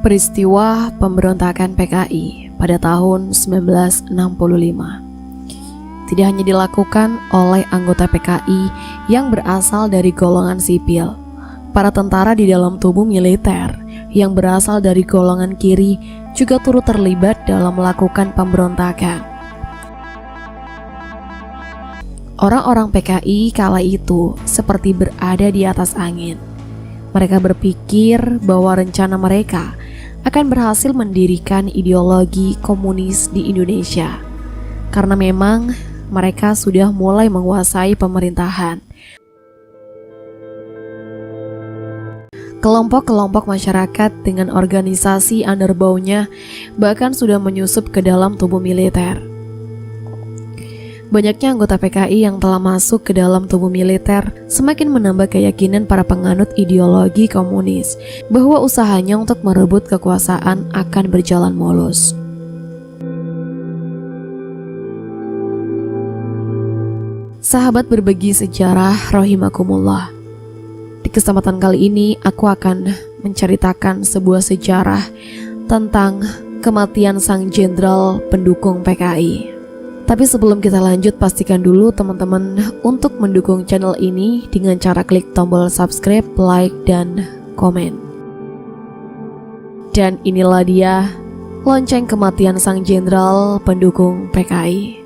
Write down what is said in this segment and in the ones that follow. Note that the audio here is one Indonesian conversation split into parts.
Peristiwa pemberontakan PKI pada tahun 1965 tidak hanya dilakukan oleh anggota PKI yang berasal dari golongan sipil. Para tentara di dalam tubuh militer yang berasal dari golongan kiri juga turut terlibat dalam melakukan pemberontakan. Orang-orang PKI kala itu seperti berada di atas angin. Mereka berpikir bahwa rencana mereka akan berhasil mendirikan ideologi komunis di Indonesia, karena memang mereka sudah mulai menguasai pemerintahan. Kelompok-kelompok masyarakat dengan organisasi underbounya bahkan sudah menyusup ke dalam tubuh militer. Banyaknya anggota PKI yang telah masuk ke dalam tubuh militer semakin menambah keyakinan para penganut ideologi komunis bahwa usahanya untuk merebut kekuasaan akan berjalan mulus. Sahabat berbagi sejarah rahimakumullah. Di kesempatan kali ini aku akan menceritakan sebuah sejarah tentang kematian sang jenderal pendukung PKI. Tapi sebelum kita lanjut, pastikan dulu teman-teman untuk mendukung channel ini dengan cara klik tombol subscribe, like, dan komen. Dan inilah dia lonceng kematian sang jenderal pendukung PKI.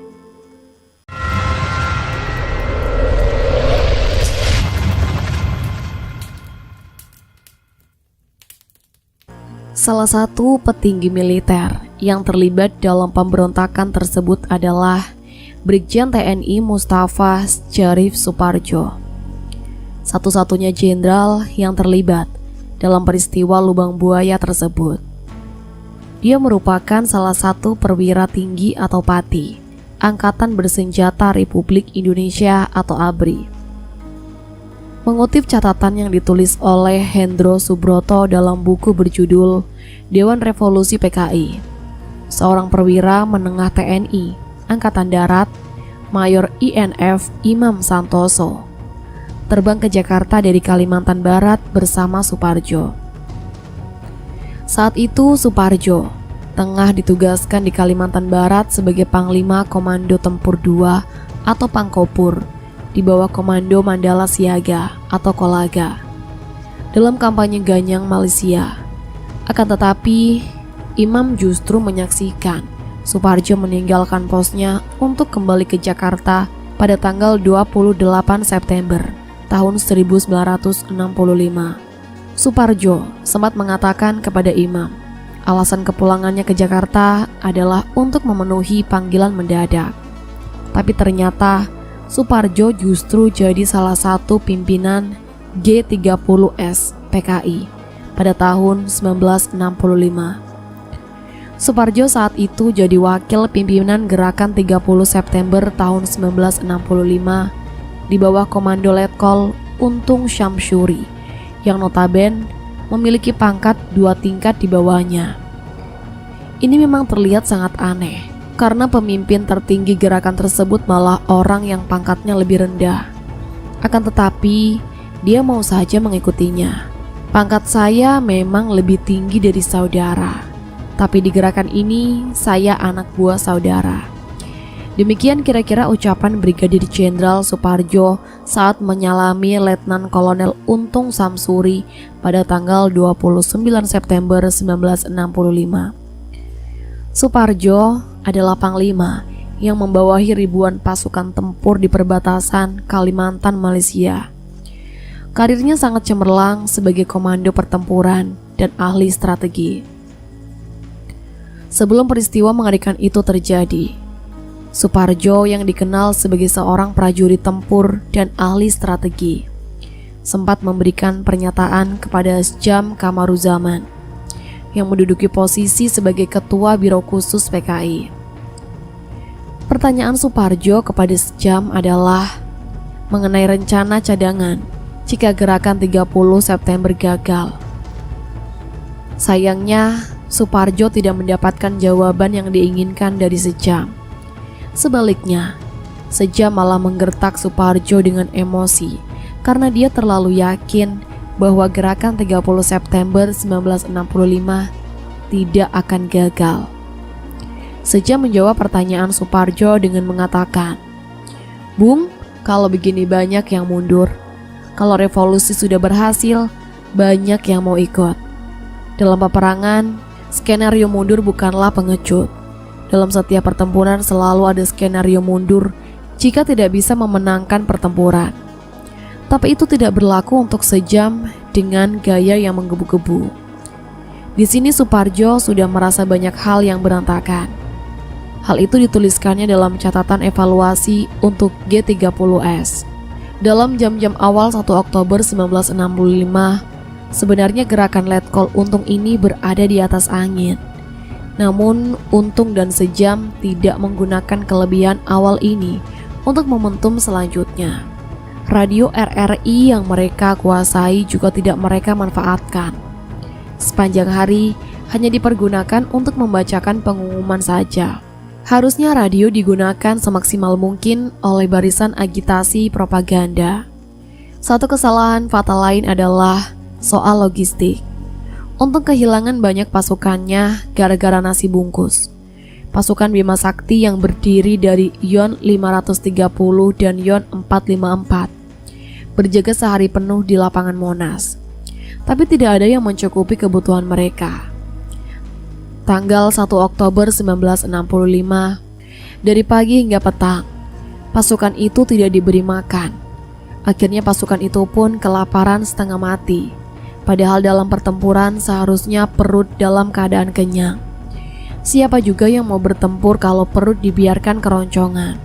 Salah satu petinggi militer yang terlibat dalam pemberontakan tersebut adalah Brigjen TNI Mustafa Syarif Suparjo, satu-satunya jenderal yang terlibat dalam peristiwa Lubang Buaya tersebut. Dia merupakan salah satu perwira tinggi atau Pati Angkatan Bersenjata Republik Indonesia atau ABRI. Mengutip catatan yang ditulis oleh Hendro Subroto dalam buku berjudul Dewan Revolusi PKI, seorang perwira menengah TNI Angkatan Darat, Mayor INF Imam Santoso, terbang ke Jakarta dari Kalimantan Barat bersama Suparjo. Saat itu Suparjo tengah ditugaskan di Kalimantan Barat sebagai Panglima Komando Tempur II atau Pangkopur di bawah Komando Mandala Siaga atau Kolaga dalam kampanye Ganyang Malaysia. Akan tetapi Imam justru menyaksikan Suparjo meninggalkan posnya untuk kembali ke Jakarta pada tanggal 28 September tahun 1965. Suparjo sempat mengatakan kepada Imam, alasan kepulangannya ke Jakarta adalah untuk memenuhi panggilan mendadak. Tapi ternyata Suparjo justru jadi salah satu pimpinan G30S PKI pada tahun 1965. Suparjo saat itu jadi wakil pimpinan Gerakan 30 September tahun 1965 di bawah Komando Letkol Untung Syamsuri yang notaben memiliki pangkat 2 tingkat di bawahnya. Ini memang terlihat sangat aneh, karena pemimpin tertinggi gerakan tersebut malah orang yang pangkatnya lebih rendah. Akan tetapi, dia mau saja mengikutinya. Pangkat saya memang lebih tinggi dari saudara, tapi di gerakan ini saya anak buah saudara. Demikian kira-kira ucapan Brigadir Jenderal Suparjo saat menyalami Letnan Kolonel Untung Samsuri pada tanggal 29 September 1965. Suparjo adalah panglima yang membawahi ribuan pasukan tempur di perbatasan Kalimantan Malaysia. Karirnya sangat cemerlang sebagai komando pertempuran dan ahli strategi. Sebelum peristiwa mengerikan itu terjadi, Suparjo yang dikenal sebagai seorang prajurit tempur dan ahli strategi sempat memberikan pernyataan kepada Sjam Kamaruzaman yang menduduki posisi sebagai ketua Biro Khusus PKI. Pertanyaan Suparjo kepada Sjam adalah mengenai rencana cadangan jika Gerakan 30 September gagal. Sayangnya, Suparjo tidak mendapatkan jawaban yang diinginkan dari Sjam. Sebaliknya, Sjam malah menggertak Suparjo dengan emosi karena dia terlalu yakin bahwa Gerakan 30 September 1965 tidak akan gagal. Sejam menjawab pertanyaan Suparjo dengan mengatakan, "Bung, kalau begini banyak yang mundur. Kalau revolusi sudah berhasil, banyak yang mau ikut. Dalam peperangan, skenario mundur bukanlah pengecut. Dalam setiap pertempuran selalu ada skenario mundur jika tidak bisa memenangkan pertempuran. Tapi itu tidak berlaku untuk Sejam dengan gaya yang menggebu-gebu." Di sini Suparjo sudah merasa banyak hal yang berantakan. Hal itu dituliskannya dalam catatan evaluasi untuk G30S. Dalam jam-jam awal 1 Oktober 1965, sebenarnya gerakan Letkol Untung ini berada di atas angin. Namun, Untung dan Sejam tidak menggunakan kelebihan awal ini untuk momentum selanjutnya. Radio RRI yang mereka kuasai juga tidak mereka manfaatkan. Sepanjang hari hanya dipergunakan untuk membacakan pengumuman saja. Harusnya radio digunakan semaksimal mungkin oleh barisan agitasi propaganda. Satu kesalahan fatal lain adalah soal logistik. Untung kehilangan banyak pasukannya gara-gara nasi bungkus. Pasukan Bima Sakti yang berdiri dari Yon 530 dan Yon 454 berjaga sehari penuh di lapangan Monas. Tapi tidak ada yang mencukupi kebutuhan mereka. Tanggal 1 Oktober 1965, dari pagi hingga petang, pasukan itu tidak diberi makan. Akhirnya pasukan itu pun kelaparan setengah mati. Padahal dalam pertempuran seharusnya perut dalam keadaan kenyang. Siapa juga yang mau bertempur kalau perut dibiarkan keroncongan?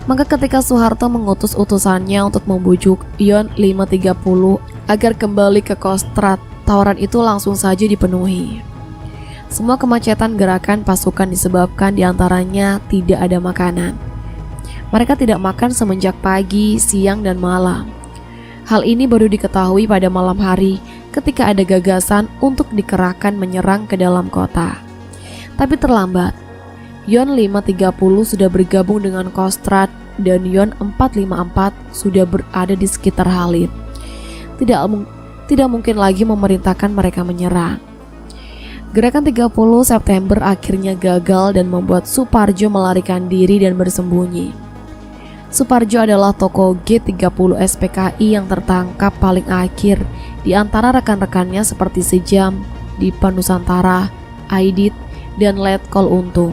Maka ketika Soeharto mengutus utusannya untuk membujuk Yon 530 agar kembali ke Kostrad, tawaran itu langsung saja dipenuhi. Semua kemacetan gerakan pasukan disebabkan diantaranya tidak ada makanan. Mereka tidak makan semenjak pagi, siang, dan malam. Hal ini baru diketahui pada malam hari ketika ada gagasan untuk dikerahkan menyerang ke dalam kota. Tapi terlambat. Yon 530 sudah bergabung dengan Kostrad dan Yon 454 sudah berada di sekitar Halim. Tidak mungkin lagi memerintahkan mereka menyerang. Gerakan 30 September akhirnya gagal dan membuat Suparjo melarikan diri dan bersembunyi. Suparjo adalah tokoh G30 SPKI yang tertangkap paling akhir di antara rekan-rekannya seperti Sejam, Dipa Nusantara, Aidit, dan Letkol Untung.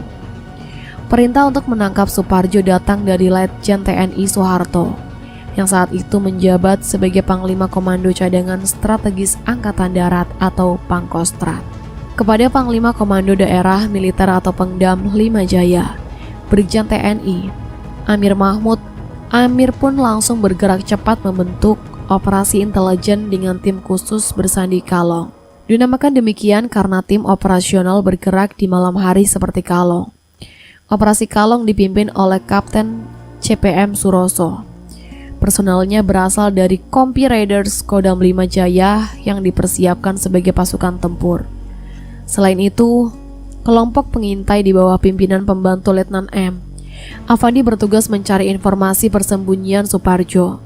Perintah untuk menangkap Suparjo datang dari Letjen TNI Soeharto, yang saat itu menjabat sebagai Panglima Komando Cadangan Strategis Angkatan Darat atau Pangkostrat. Kepada Panglima Komando Daerah Militer atau Pangdam 5 Jaya, Brigjen TNI Amir Mahmud, Amir pun langsung bergerak cepat membentuk operasi intelijen dengan tim khusus bersandi Kalong. Dinamakan demikian karena tim operasional bergerak di malam hari seperti Kalong. Operasi Kalong dipimpin oleh Kapten CPM Suroso. Personelnya berasal dari Kompi Raiders Kodam 5 Jaya yang dipersiapkan sebagai pasukan tempur. Selain itu, kelompok pengintai di bawah pimpinan pembantu Letnan M. Afandi bertugas mencari informasi persembunyian Suparjo.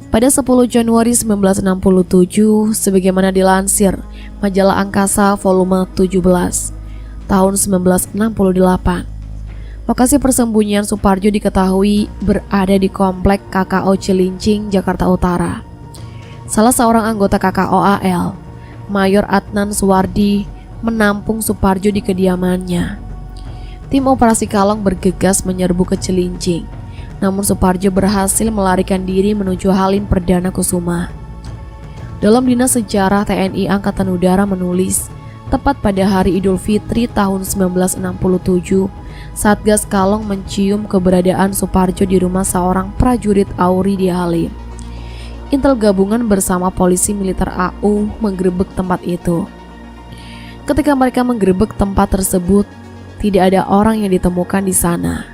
Pada 10 Januari 1967, sebagaimana dilansir Majalah Angkasa volume 17 tahun 1968, lokasi persembunyian Suparjo diketahui berada di Komplek KKO Cilincing, Jakarta Utara. Salah seorang anggota KKO AL, Mayor Adnan Suwardi, menampung Suparjo di kediamannya. Tim operasi Kalong bergegas menyerbu ke Cilincing, namun Suparjo berhasil melarikan diri menuju Halim Perdana Kusuma. Dalam Dinas Sejarah TNI Angkatan Udara menulis, tepat pada hari Idul Fitri tahun 1967, Satgas Kalong mencium keberadaan Suparjo di rumah seorang prajurit Auri di Halim. Intel gabungan bersama polisi militer AU menggerebek tempat itu. Ketika mereka menggerebek tempat tersebut, tidak ada orang yang ditemukan di sana.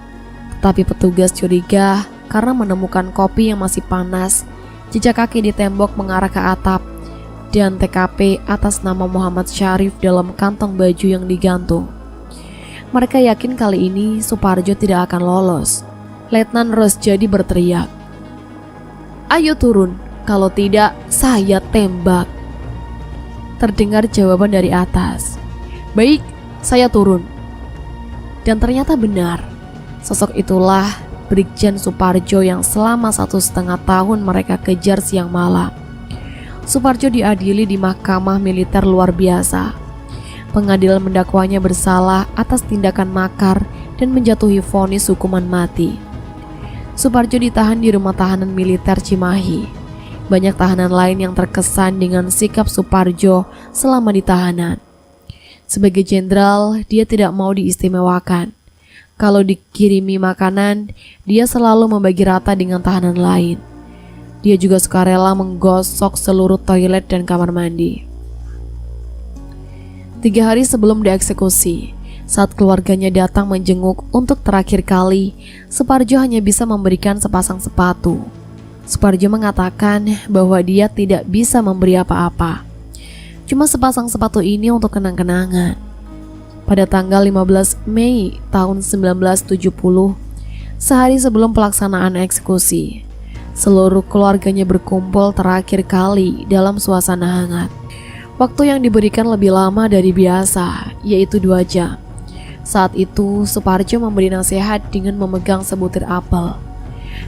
Tetapi petugas curiga karena menemukan kopi yang masih panas, jejak kaki di tembok mengarah ke atap, dan TKP atas nama Muhammad Syarif dalam kantong baju yang digantung. Mereka yakin kali ini Suparjo tidak akan lolos. Letnan Rosjadi berteriak, "Ayo turun, kalau tidak saya tembak." Terdengar jawaban dari atas, "Baik, saya turun." Dan ternyata benar, sosok itulah Brigjen Suparjo yang selama 1,5 tahun mereka kejar siang malam. Suparjo diadili di mahkamah militer luar biasa. Pengadilan mendakwanya bersalah atas tindakan makar dan menjatuhi vonis hukuman mati. Suparjo ditahan di rumah tahanan militer Cimahi. Banyak tahanan lain yang terkesan dengan sikap Suparjo selama di tahanan. Sebagai jenderal, dia tidak mau diistimewakan. Kalau dikirimi makanan, dia selalu membagi rata dengan tahanan lain. Dia juga sukarela menggosok seluruh toilet dan kamar mandi. 3 hari sebelum dieksekusi, saat keluarganya datang menjenguk untuk terakhir kali, Suparjo hanya bisa memberikan sepasang sepatu. Suparjo mengatakan bahwa dia tidak bisa memberi apa-apa. Cuma sepasang sepatu ini untuk kenang-kenangan. Pada tanggal 15 Mei tahun 1970, sehari sebelum pelaksanaan eksekusi, seluruh keluarganya berkumpul terakhir kali dalam suasana hangat. Waktu yang diberikan lebih lama dari biasa, yaitu 2 jam. Saat itu, Suparjo memberi nasihat dengan memegang sebutir apel.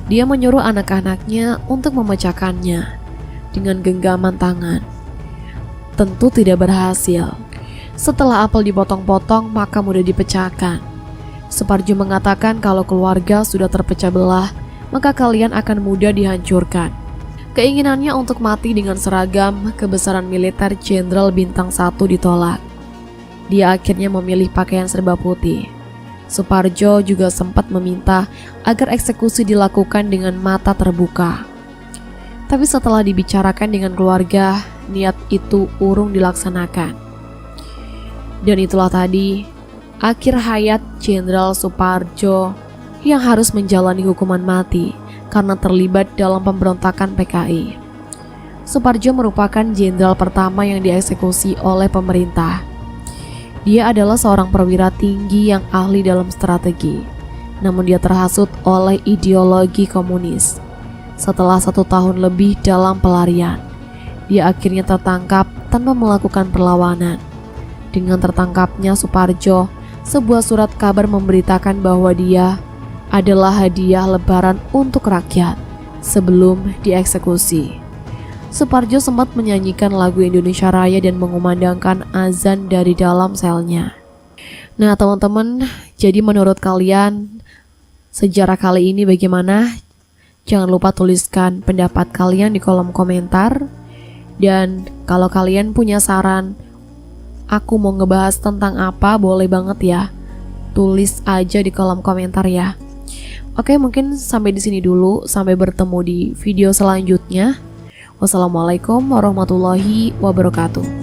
Dia menyuruh anak-anaknya untuk memecahkannya dengan genggaman tangan. Tentu tidak berhasil. Setelah apel dipotong-potong, maka mudah dipecahkan. Suparjo mengatakan kalau keluarga sudah terpecah belah, maka kalian akan mudah dihancurkan. Keinginannya untuk mati dengan seragam kebesaran militer Jenderal Bintang 1 ditolak. Dia akhirnya memilih pakaian serba putih. Suparjo juga sempat meminta agar eksekusi dilakukan dengan mata terbuka. Tapi setelah dibicarakan dengan keluarga, niat itu urung dilaksanakan. Dan itulah tadi akhir hayat Jenderal Suparjo yang harus menjalani hukuman mati karena terlibat dalam pemberontakan PKI. Suparjo merupakan jenderal pertama yang dieksekusi oleh pemerintah. Dia adalah seorang perwira tinggi yang ahli dalam strategi, namun dia terhasut oleh ideologi komunis. Setelah 1 tahun lebih dalam pelarian, dia akhirnya tertangkap tanpa melakukan perlawanan. Dengan tertangkapnya Suparjo, sebuah surat kabar memberitakan bahwa dia adalah hadiah lebaran untuk rakyat sebelum dieksekusi. Suparjo sempat menyanyikan lagu Indonesia Raya dan mengumandangkan azan dari dalam selnya. Nah teman-teman, jadi menurut kalian sejarah kali ini bagaimana? Jangan lupa tuliskan pendapat kalian di kolom komentar. Dan kalau kalian punya saran aku mau ngebahas tentang apa, boleh banget ya. Tulis aja di kolom komentar ya. Oke, mungkin sampai di sini dulu. Sampai bertemu di video selanjutnya. Wassalamualaikum warahmatullahi wabarakatuh.